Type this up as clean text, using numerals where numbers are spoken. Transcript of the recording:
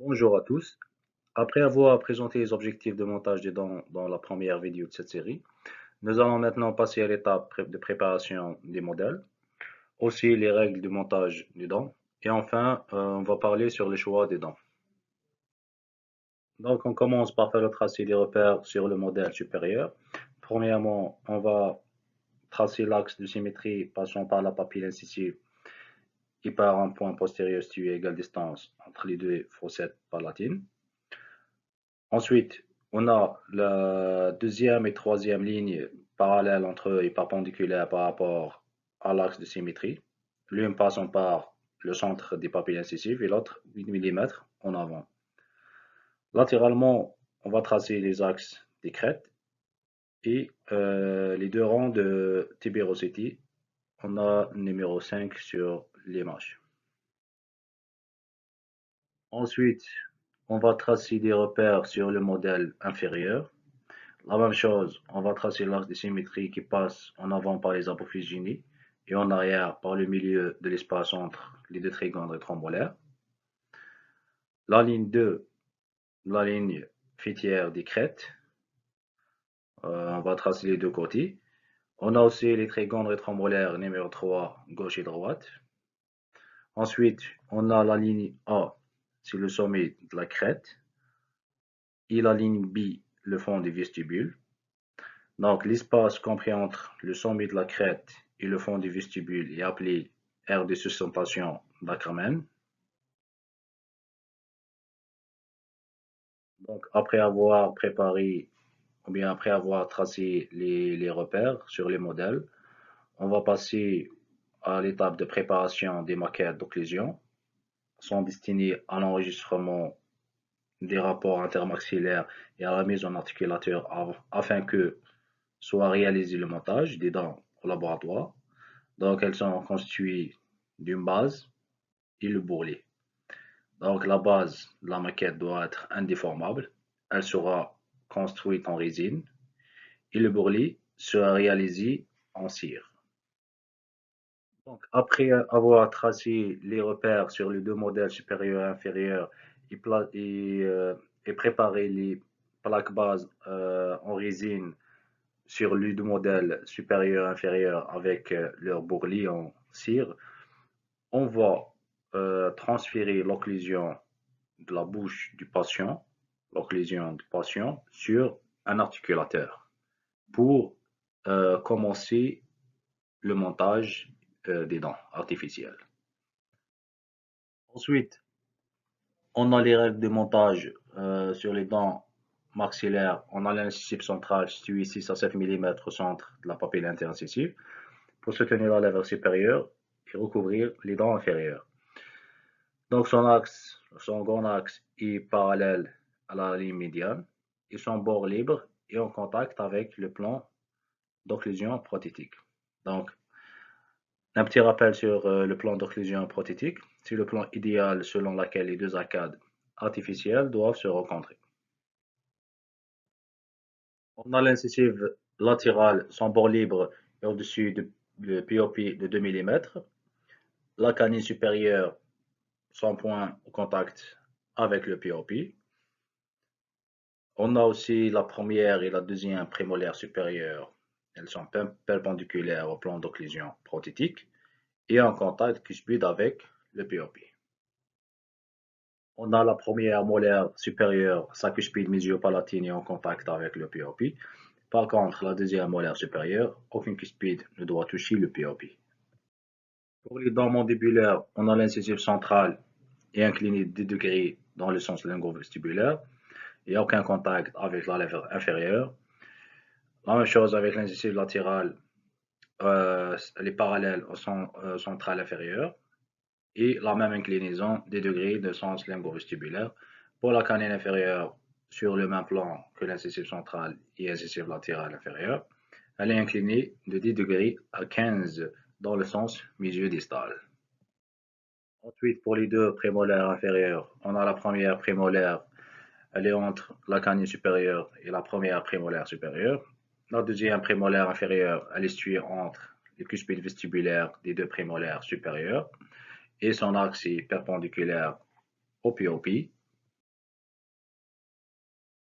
Bonjour à tous. Après avoir présenté les objectifs de montage des dents dans la première vidéo de cette série, nous allons maintenant passer à l'étape de préparation des modèles, aussi les règles de montage des dents, et enfin, on va parler sur le choix des dents. Donc, on commence par faire le tracé des repères sur le modèle supérieur. Premièrement, on va tracer l'axe de symétrie passant par la papille incisive et par un point postérieur situé à égale distance entre les deux fossettes palatines. Ensuite, on a la deuxième et troisième ligne parallèles entre eux et perpendiculaires par rapport à l'axe de symétrie. L'une passant par le centre des papilles incisives et l'autre 8 mm en avant. Latéralement, on va tracer les axes des crêtes et les deux rangs de tuberosity. On a numéro 5 sur l'image. Ensuite, on va tracer des repères sur le modèle inférieur. La même chose, on va tracer l'axe de symétrie qui passe en avant par les apophyses génies et en arrière par le milieu de l'espace entre les deux trigones rétromolaires. La ligne 2, la ligne fêtière des crêtes, on va tracer les deux côtés. On a aussi les trigones rétromolaires numéro 3, gauche et droite. Ensuite, on a la ligne A, c'est le sommet de la crête, et la ligne B, le fond du vestibule. Donc, l'espace compris entre le sommet de la crête et le fond du vestibule est appelé aire de sustentation d'Ackermann. Donc, après avoir préparé, ou bien après avoir tracé les repères sur les modèles, on va passer à l'étape de préparation des maquettes d'occlusion, sont destinées à l'enregistrement des rapports intermaxillaires et à la mise en articulateur afin que soit réalisé le montage des dents au laboratoire. Donc, elles sont constituées d'une base et le bourrelet. Donc, la base de la maquette doit être indéformable. Elle sera construite en résine et le bourrelet sera réalisé en cire. Donc, après avoir tracé les repères sur les deux modèles supérieur et inférieur et préparé les plaques bases en résine sur les deux modèles supérieur et inférieur avec leur bourrelet en cire, on va transférer l'occlusion de la bouche du patient, l'occlusion du patient, sur un articulateur pour commencer le montage des dents artificielles. Ensuite, on a les règles de montage sur les dents maxillaires. On a l'incisive centrale située 6 à 7 mm au centre de la papille interincisive pour soutenir la lèvre supérieure et recouvrir les dents inférieures. Donc son grand axe est parallèle à la ligne médiane et son bord libre est en contact avec le plan d'occlusion prothétique. Donc, un petit rappel sur le plan d'occlusion prothétique, c'est le plan idéal selon lequel les deux arcades artificielles doivent se rencontrer. On a l'incisive latérale, son bord libre est au-dessus de POP de 2 mm. La canine supérieure, son point au contact avec le POP. On a aussi la première et la deuxième prémolaire supérieure. Elles sont perpendiculaires au plan d'occlusion prothétique et en contact cuspide avec le POP. On a la première molaire supérieure, sa cuspide mésio-palatine est en contact avec le POP. Par contre, la deuxième molaire supérieure, aucune cuspide ne doit toucher le POP. Pour les dents mandibulaires, on a l'incisive centrale et inclinée de 10 degrés dans le sens lingo-vestibulaire. Il n'y a aucun contact avec la lèvre inférieure. La même chose avec l'incisive latérale, elle est parallèle au central inférieur. Et la même inclinaison des degrés de sens lingo-vestibulaire pour la canine inférieure sur le même plan que l'incisive centrale et l'incisive latérale inférieure. Elle est inclinée de 10 degrés à 15 dans le sens mésio-distal. Ensuite, pour les deux prémolaires inférieures, on a la première prémolaire, elle est entre la canine supérieure et la première prémolaire supérieure. La deuxième prémolaire inférieure, elle est située entre les cuspides vestibulaires des deux prémolaires supérieures et son axe est perpendiculaire au POP.